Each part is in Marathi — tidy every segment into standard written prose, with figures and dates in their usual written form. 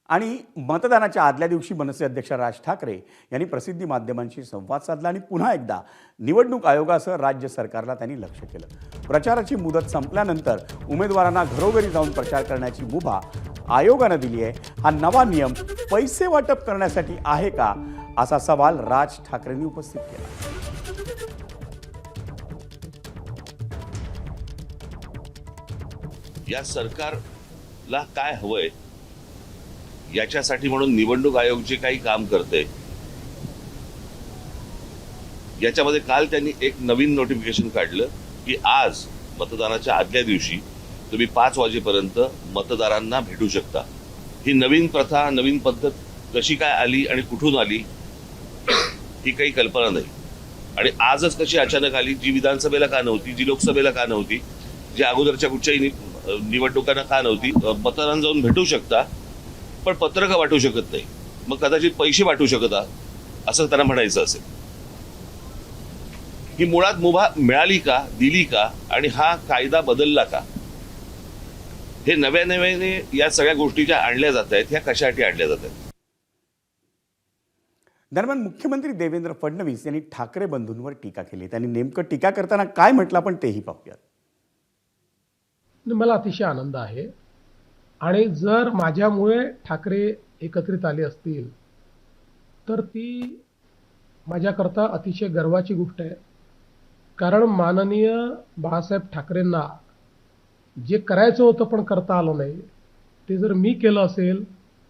आणि मतदानाच्या आदल्या दिवशी मनसे अध्यक्ष राज ठाकरे यांनी प्रसिद्धी माध्यमांशी संवाद साधला आणि पुन्हा एकदा निवडणूक आयोगासह राज्य सरकारला त्यांनी लक्ष केलं. प्रचाराची मुदत संपल्यानंतर उमेदवारांना घरोघरी जाऊन प्रचार करण्याची मुभा आयोगानं दिली आहे. हा नवा नियम पैसे वाटप करण्यासाठी आहे का, असा सवाल राज ठाकरेंनी उपस्थित केला. या सरकारला काय हवंय याच्यासाठी म्हणून निवडणूक आयोग जे काही काम करते याच्यामध्ये काल त्यांनी एक नवीन नोटिफिकेशन काढलं की आज मतदानाच्या आदल्या दिवशी तुम्ही 5 वाजेपर्यंत मतदारांना भेटू शकता. ही नवीन प्रथा, नवीन पद्धत कशी काय आली आणि कुठून आली ही काही कल्पना नाही. आणि आजच कशी अचानक आली, जी विधानसभेला का नव्हती, जी लोकसभेला का नव्हती, जी अगोदरच्या कुठच्याही निवडणुकांना का नव्हती. मतदारांना जाऊन भेटू शकता पण पत्रकं वाटू शकत नाही, मग कदाचित पैसे वाटू शकता असं त्यांना म्हणायचं असेल. ही मुळात मुभा मिळाली का, दिली का आणि हा कायदा बदलला का, हे नव्याने या सगळ्या गोष्टी ज्या आणल्या जात आहेत ह्या कशासाठी आणल्या जात आहेत. दरम्यान मुख्यमंत्री देवेंद्र फडणवीस यांनी ठाकरे बंधूंवर टीका केली. त्यांनी नेमकं टीका करताना काय म्हटलं आपण तेही पाहूयात. मला अतिशय आनंद आहे आणि जर माझ्यामुळे ठाकरे एकत्रित आले असतील तर ती माझ्याकरता अतिशय गर्वाची गोष्ट आहे. कारण माननीय बाळासाहेब ठाकरेंना जे करायचं होतं पण करता आलं नाही, ते जर मी केलं असेल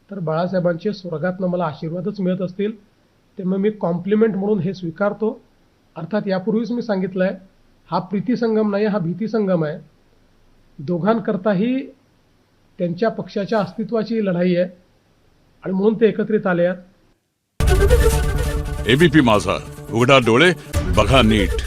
तर बाळासाहेबांचे स्वर्गातनं मला आशीर्वादच मिळत असतील. त्यामुळे मी कॉम्प्लिमेंट म्हणून हे स्वीकारतो. अर्थात यापूर्वीच मी सांगितलं आहे, हा प्रीतिसंगम नाही, हा भीतिसंगम आहे. दोघांकरताही त्यांच्या पक्षाच्या अस्तित्वाची लढाई आहे आणि म्हणून ते एकत्रित आले आहेत. एबीपी माझा, उघडा डोळे बघा नीट.